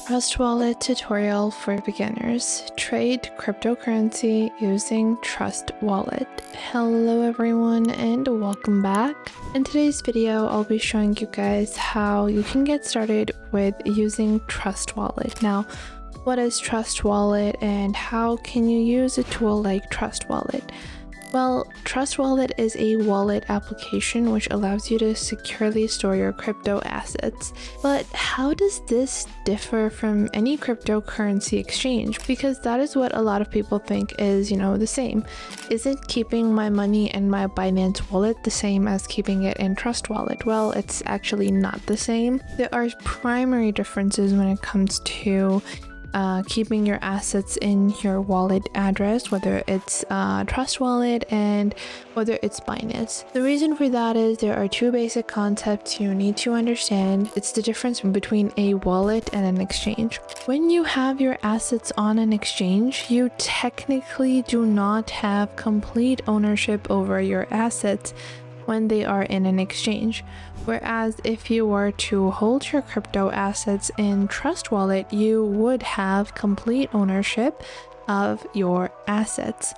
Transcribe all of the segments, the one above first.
Trust Wallet tutorial for beginners. Trade cryptocurrency using Trust Wallet. Hello everyone and welcome back. In today's video, I'll be showing you guys how you can get started with using Trust Wallet. Now, what is Trust Wallet and how can you use a tool like Trust Wallet? Well, Trust Wallet is a wallet application which allows you to securely store your crypto assets. But how does this differ from any cryptocurrency exchange? Because that is what a lot of people think is, the same. Isn't keeping my money in my Binance wallet the same as keeping it in Trust Wallet? Well, it's actually not the same. There are primary differences when it comes to keeping your assets in your wallet address, whether it's Trust Wallet and whether it's Binance. The reason for that is there are two basic concepts you need to understand. It's the difference between a wallet and an exchange. When you have your assets on an exchange, you technically do not have complete ownership over your assets when they are in an exchange. Whereas if you were to hold your crypto assets in Trust Wallet, you would have complete ownership of your assets.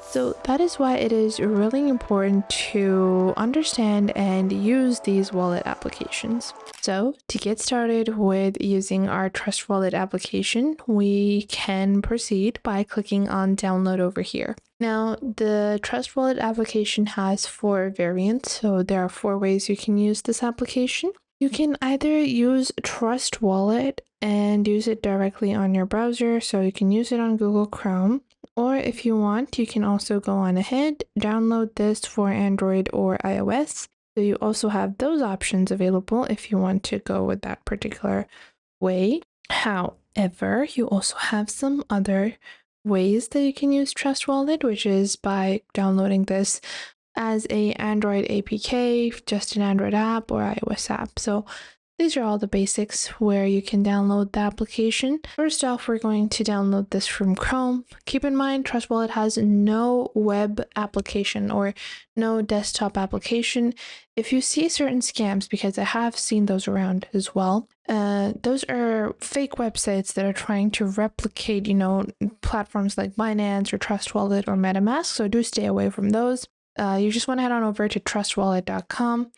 So that is why it is really important to understand and use these wallet applications. So to get started with using our Trust Wallet application, we can proceed by clicking on download over here. Now, the Trust Wallet application has 4 variants, so there are 4 ways you can use this application. You can either use Trust Wallet and use it directly on your browser, so you can use it on Google Chrome. Or if you want, you can also go on ahead, download this for Android or iOS. So you also have those options available if you want to go with that particular way. However, you also have some other ways that you can use Trust Wallet, which is by downloading this as a Android APK, just an Android app or iOS app. So these are all the basics where you can download the application. First off, we're going to download this from Chrome. Keep in mind, Trust Wallet has no web application or no desktop application. If you see certain scams, because I have seen those around as well, those are fake websites that are trying to replicate, platforms like Binance or Trust Wallet or MetaMask. So do stay away from those. You just want to head on over to trustwallet.com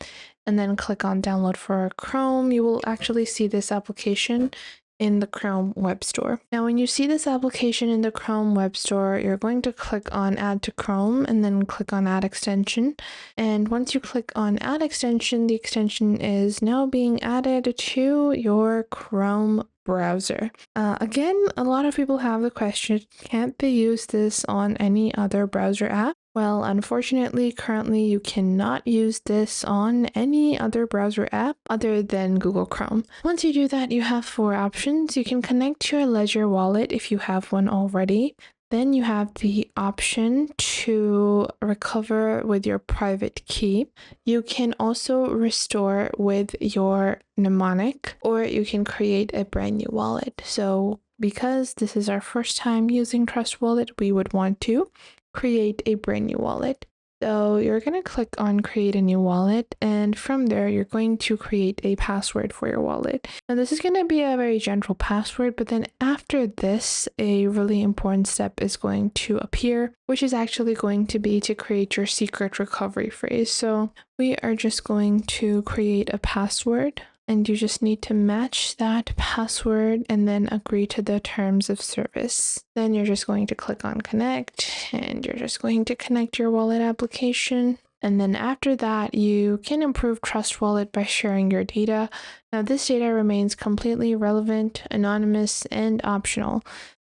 and then click on download for Chrome. You will actually see this application in the Chrome Web Store. Now, when you see this application in the Chrome Web Store, you're going to click on Add to Chrome and then click on Add Extension. And once you click on Add Extension, the extension is now being added to your Chrome browser. Again, a lot of people have the question, can't they use this on any other browser app? Well, unfortunately, currently you cannot use this on any other browser app other than Google Chrome. Once you do that, you have 4 options. You can connect your Ledger wallet if you have one already. Then you have the option to recover with your private key. You can also restore with your mnemonic, or you can create a brand new wallet. So because this is our first time using Trust Wallet, we would want to create a brand new wallet. So you're going to click on create a new wallet, and from there you're going to create a password for your wallet. Now this is going to be a very general password, but then after this, a really important step is going to appear, which is actually going to be to create your secret recovery phrase. So we are just going to create a password, and you just need to match that password and then agree to the terms of service. Then you're just going to click on connect, and you're just going to connect your wallet application. And then after that, you can improve Trust Wallet by sharing your data. Now this data remains completely relevant, anonymous, and optional.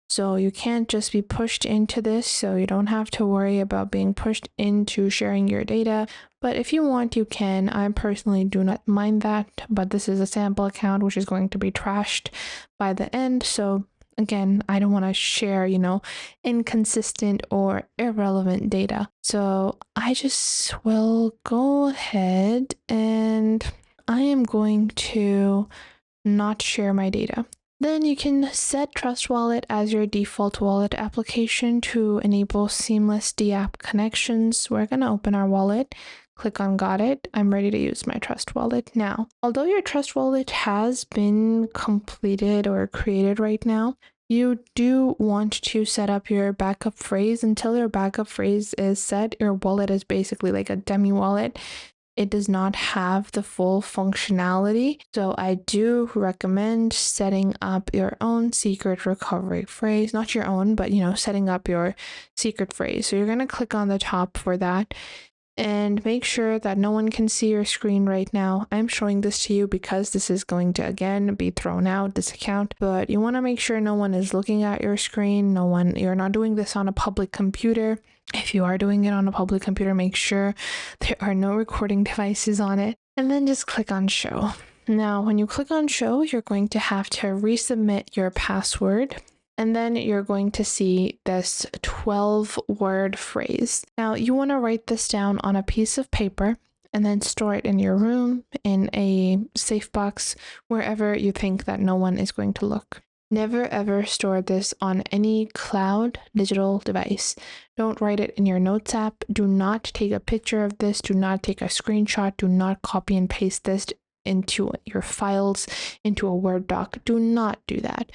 So you can't just be pushed into this, so you don't have to worry about being pushed into sharing your data. But if you want, you can. I personally do not mind that, but this is a sample account which is going to be trashed by the end. So again, I don't want to share, inconsistent or irrelevant data. So I just will go ahead and I am going to not share my data. Then you can set Trust Wallet as your default wallet application to enable seamless DApp connections. We're going to open our wallet, click on got it. I'm ready to use my Trust Wallet now. Although your Trust Wallet has been completed or created right now, you do want to set up your backup phrase. Until your backup phrase is set, your wallet is basically like a dummy wallet. It does not have the full functionality. So I do recommend setting up your own secret recovery phrase, not your own, but setting up your secret phrase. So you're going to click on the top for that and make sure that no one can see your screen right now. I'm showing this to you because this is going to again be thrown out, this account, but you want to make sure no one is looking at your screen. You're not doing this on a public computer. If you are doing it on a public computer, make sure there are no recording devices on it, and then just click on show. Now, when you click on show, you're going to have to resubmit your password. And then you're going to see this 12-word phrase. Now, you want to write this down on a piece of paper and then store it in your room, in a safe box, wherever you think that no one is going to look. Never ever store this on any cloud digital device. Don't write it in your notes app. Do not take a picture of this. Do not take a screenshot. Do not copy and paste this into your files, into a Word doc. Do not do that.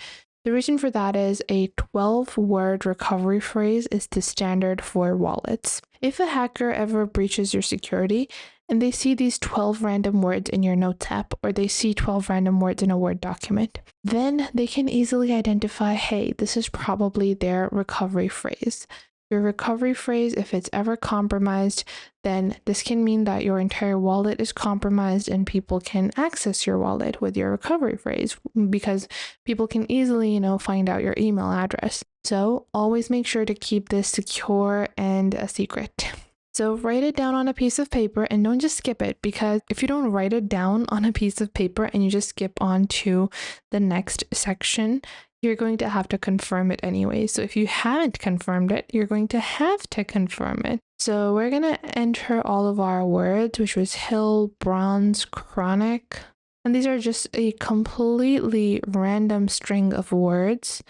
The reason for that is a 12-word recovery phrase is the standard for wallets. If a hacker ever breaches your security and they see these 12 random words in your notes app, or they see 12 random words in a Word document, then they can easily identify, hey, this is probably their recovery phrase. Your recovery phrase, if it's ever compromised, then this can mean that your entire wallet is compromised and people can access your wallet with your recovery phrase because people can easily, find out your email address. So always make sure to keep this secure and a secret. So write it down on a piece of paper and don't just skip it, because if you don't write it down on a piece of paper and you just skip on to the next section, you're going to have to confirm it anyway. So if you haven't confirmed it, you're going to have to confirm it. So we're going to enter all of our words, which was hill, bronze, chronic. And these are just a completely random string of words.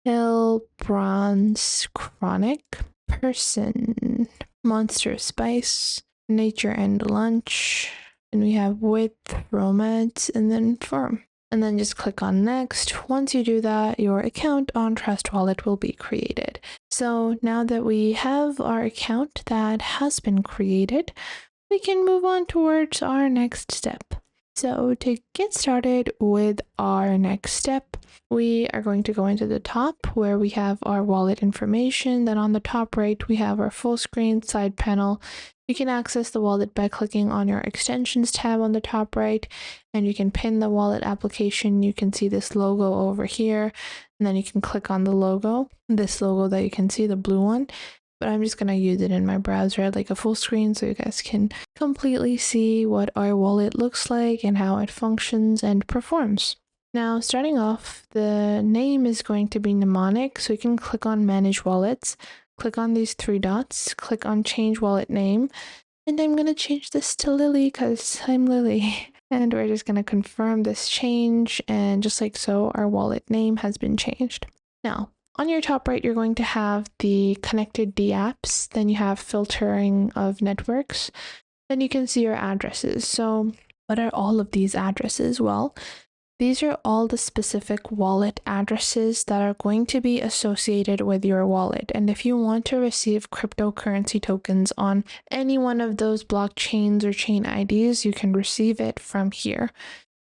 Hill, bronze, chronic, person, monster spice, nature and lunch. And we have width, romance, and then firm. And then just click on next. Once you do that, your account on Trust Wallet will be created. So now that we have our account that has been created, we can move on towards our next step. So to get started with our next step, we are going to go into the top where we have our wallet information. Then on the top right, we have our full screen side panel. You can access the wallet by clicking on your extensions tab on the top right, and you can pin the wallet application. You can see this logo over here, and then you can click on the logo, this logo that you can see, the blue one. But I'm just going to use it in my browser like a full screen so you guys can completely see what our wallet looks like and how it functions and performs. Now, starting off, the name is going to be mnemonic, so you can click on Manage Wallets, click on these three dots, click on Change Wallet Name, and I'm going to change this to Lily because I'm Lily. And we're just going to confirm this change, and just like so, our wallet name has been changed. Now, on your top right, you're going to have the connected D apps, then you have filtering of networks, then you can see your addresses. So what are all of these addresses? Well, these are all the specific wallet addresses that are going to be associated with your wallet. And if you want to receive cryptocurrency tokens on any one of those blockchains or chain IDs, you can receive it from here.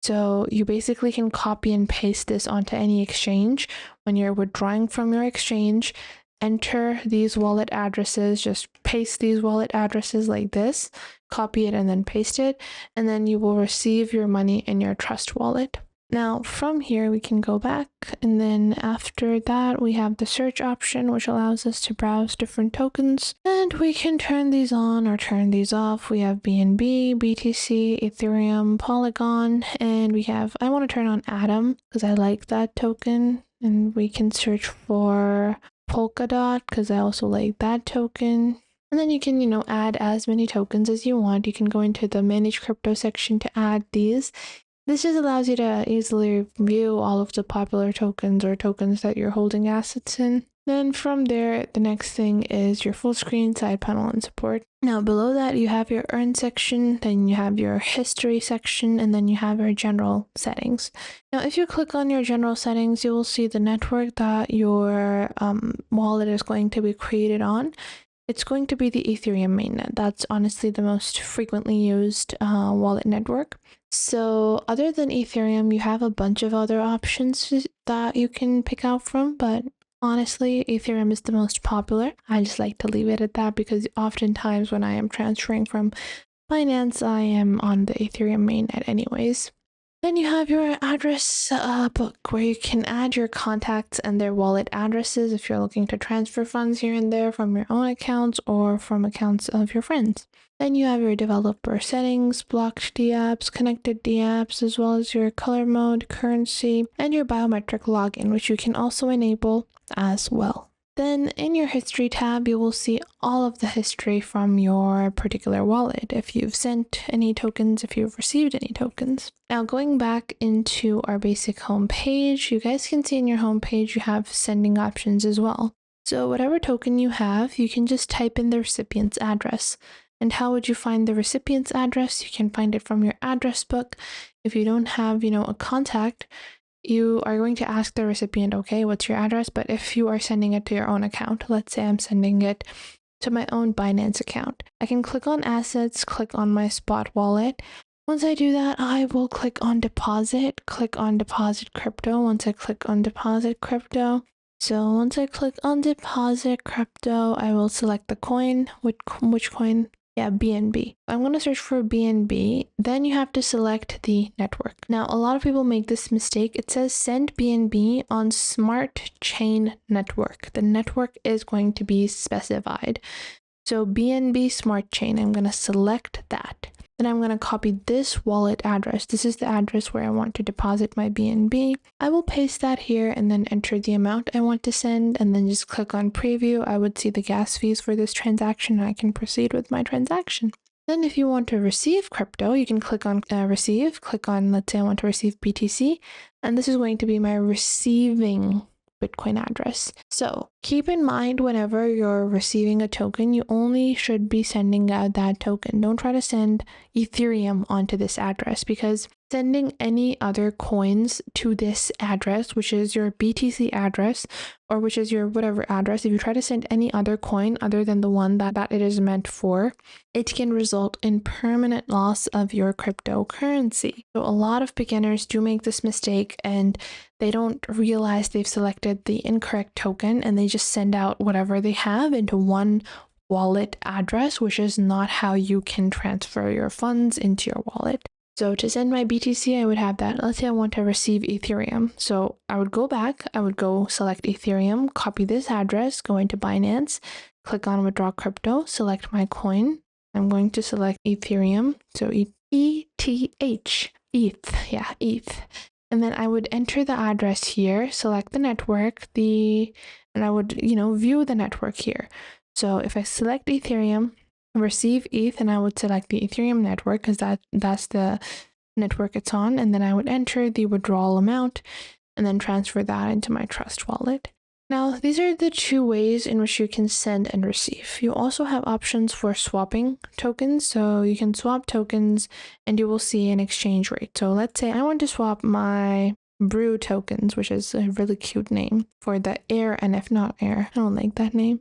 So you basically can copy and paste this onto any exchange. When you're withdrawing from your exchange, enter these wallet addresses, just paste these wallet addresses like this, copy it and then paste it, and then you will receive your money in your Trust Wallet. Now from here we can go back, and then after that we have the search option, which allows us to browse different tokens, and we can turn these on or turn these off. We have BNB, BTC, Ethereum, Polygon, and I want to turn on Atom because I like that token, and we can search for Polkadot because I also like that token. And then you can, add as many tokens as you want. You can go into the Manage Crypto section to add these. This just allows you to easily view all of the popular tokens or tokens that you're holding assets in. Then from there, the next thing is your full screen, side panel, and support. Now below that, you have your earn section, then you have your history section, and then you have your general settings. Now, if you click on your general settings, you will see the network that your wallet is going to be created on. It's going to be the Ethereum mainnet. That's honestly the most frequently used wallet network. So other than Ethereum, you have a bunch of other options that you can pick out from, but honestly, Ethereum is the most popular. I just like to leave it at that because oftentimes when I am transferring from Binance, I am on the Ethereum mainnet anyways. Then you have your address book where you can add your contacts and their wallet addresses if you're looking to transfer funds here and there from your own accounts or from accounts of your friends. Then you have your developer settings, blocked dApps, connected dApps, as well as your color mode, currency, and your biometric login, which you can also enable as well. Then in your history tab, you will see all of the history from your particular wallet, if you've sent any tokens, if you've received any tokens. Now going back into our basic home page, you guys can see in your home page you have sending options as well. So whatever token you have, you can just type in the recipient's address. And how would you find the recipient's address? You can find it from your address book. If you don't have, a contact, you are going to ask the recipient, okay, what's your address? But if you are sending it to your own account, let's say I'm sending it to my own Binance account, I can click on assets, click on my spot wallet. Once I do that, I will click on deposit crypto. Once I click on deposit crypto, once I click on deposit crypto, I will select the coin. Which coin? Yeah, BNB. I'm going to search for BNB. Then you have to select the network. Now, a lot of people make this mistake. It says send BNB on smart chain network. The network is going to be specified. So BNB smart chain, I'm going to select that. Then I'm going to copy this wallet address. This is the address where I want to deposit my BNB. I will paste that here and then enter the amount I want to send and then just click on preview. I would see the gas fees for this transaction and I can proceed with my transaction. Then if you want to receive crypto, you can click on receive, click on, let's say I want to receive BTC, and this is going to be my receiving Bitcoin address. So keep in mind whenever you're receiving a token, you only should be sending out that token. Don't try to send Ethereum onto this address because sending any other coins to this address, which is your BTC address, or which is your whatever address, if you try to send any other coin other than the one that it is meant for, it can result in permanent loss of your cryptocurrency. So a lot of beginners do make this mistake and they don't realize they've selected the incorrect token and they just send out whatever they have into one wallet address, which is not how you can transfer your funds into your wallet. So to send my BTC, I would have that. Let's say I want to receive Ethereum. So I would go back, I would go select Ethereum, copy this address, go into Binance, click on withdraw crypto, select my coin. I'm going to select Ethereum. So ETH, yeah, ETH. And then I would enter the address here, select the network, and I would, view the network here. So if I select Ethereum, receive ETH, and I would select the Ethereum network because that's the network it's on, and then I would enter the withdrawal amount and then transfer that into my trust wallet. Now, these are the two ways in which you can send and receive. You also have options for swapping tokens. So you can swap tokens and you will see an exchange rate. So let's say I want to swap my Brew tokens, which is a really cute name, for the Air NF, not Air. I don't like that name.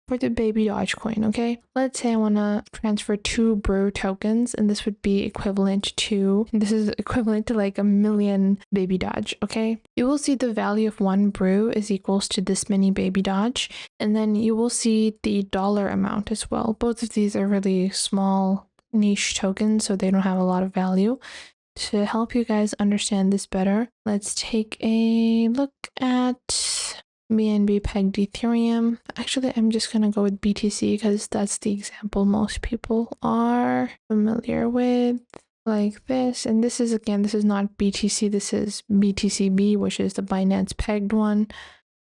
For the Baby Dodge coin, okay? Let's say I want to transfer 2 Brew tokens, and this would be equivalent to, like 1 million Baby Dodge, okay? You will see the value of 1 Brew is equals to this many Baby Dodge, and then you will see the dollar amount as well. Both of these are really small niche tokens, so they don't have a lot of value. To help you guys understand this better, let's take a look at BNB pegged Ethereum. Actually, I'm just gonna go with BTC because that's the example most people are familiar with, like this. And this is not BTC, this is BTCB, which is the Binance pegged one.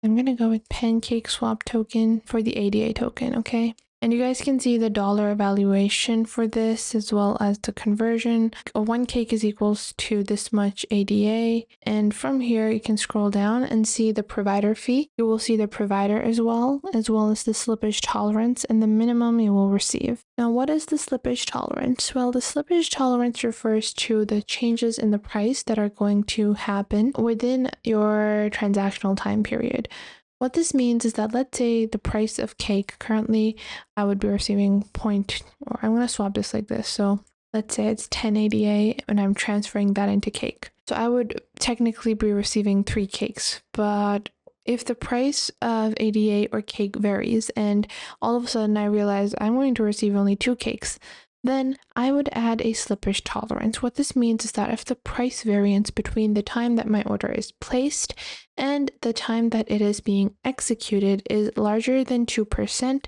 I'm gonna go with Pancake Swap token for the ADA token, okay? And you guys can see the dollar evaluation for this as well as the conversion. One cake is equals to this much ADA. And from here, you can scroll down and see the provider fee. You will see the provider as well as the slippage tolerance and the minimum you will receive. Now, what is the slippage tolerance? Well, the slippage tolerance refers to the changes in the price that are going to happen within your transactional time period. What this means is that, let's say the price of cake currently, I would be receiving or I'm going to swap this like this. So let's say it's 10 ADA and I'm transferring that into cake. So I would technically be receiving 3 cakes, but if the price of ADA or cake varies and all of a sudden I realize I'm going to receive only 2 cakes, then I would add a slippage tolerance. What this means is that if the price variance between the time that my order is placed and the time that it is being executed is larger than 2%,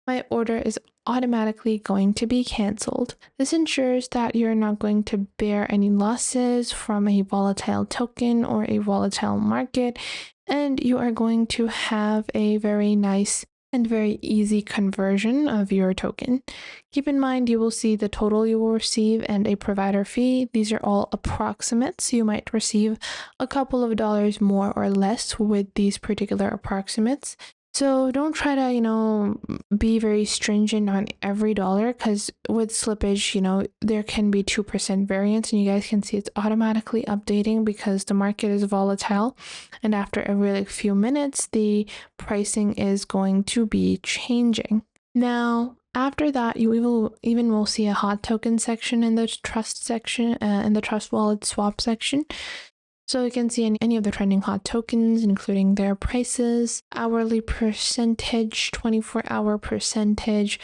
my order is automatically going to be canceled. This ensures that you're not going to bear any losses from a volatile token or a volatile market, and you are going to have a very nice and very easy conversion of your token. Keep in mind, you will see the total you will receive and a provider fee. These are all approximates. You might receive a couple of dollars more or less with these particular approximates. So don't try to, be very stringent on every dollar, because with slippage, there can be 2% variance, and you guys can see it's automatically updating because the market is volatile. And after every few minutes, the pricing is going to be changing. Now, after that, you will see a hot token section in the trust section, in the trust wallet swap section. So you can see any of the trending hot tokens, including their prices, hourly percentage, 24-hour percentage,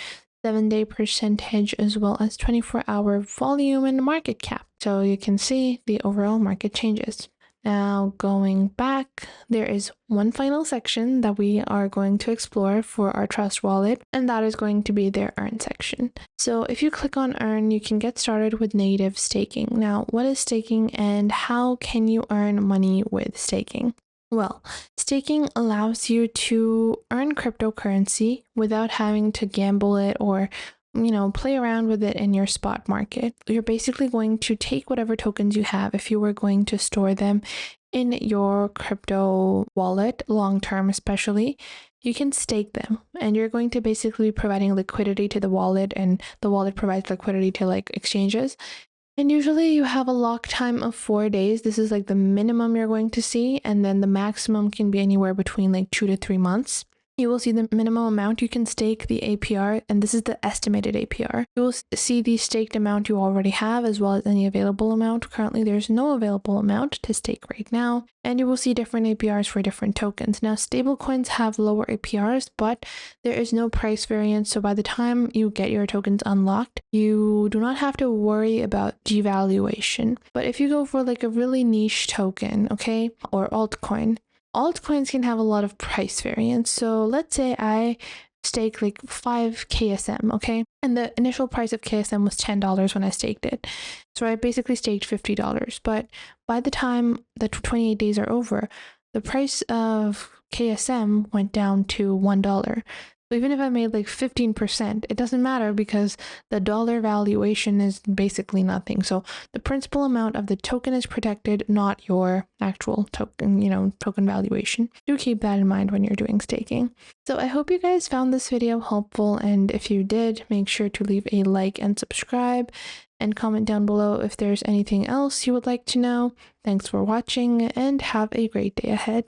7-day percentage, as well as 24-hour volume and market cap. So you can see the overall market changes. Now, going back, there is one final section that we are going to explore for our Trust wallet, and that is going to be their Earn section. So if you click on Earn, you can get started with native staking. Now, what is staking and how can you earn money with staking? Well, staking allows you to earn cryptocurrency without having to gamble it or play around with it in your spot market. You're basically going to take whatever tokens you have, if you were going to store them in your crypto wallet long term especially, you can stake them, and you're going to basically be providing liquidity to the wallet, and the wallet provides liquidity to exchanges. And usually you have a lock time of 4 days. This is the minimum you're going to see, and then the maximum can be anywhere between 2 to 3 months. You will see the minimum amount you can stake, the APR, and this is the estimated APR. You will see the staked amount you already have, as well as any available amount. Currently, there's no available amount to stake right now, and you will see different APRs for different tokens. Now, stablecoins have lower APRs, but there is no price variance, so by the time you get your tokens unlocked, you do not have to worry about devaluation. But if you go for a really niche token, okay, or altcoins can have a lot of price variance. So let's say I stake 5 KSM, okay? And the initial price of KSM was $10 when I staked it. So I basically staked $50. But by the time the 28 days are over, the price of KSM went down to $1. So even if I made 15%, it doesn't matter because the dollar valuation is basically nothing. So the principal amount of the token is protected, not your actual token, token valuation. Do keep that in mind when you're doing staking. So I hope you guys found this video helpful, and if you did, make sure to leave a like and subscribe, and comment down below if there's anything else you would like to know. Thanks for watching, and have a great day ahead.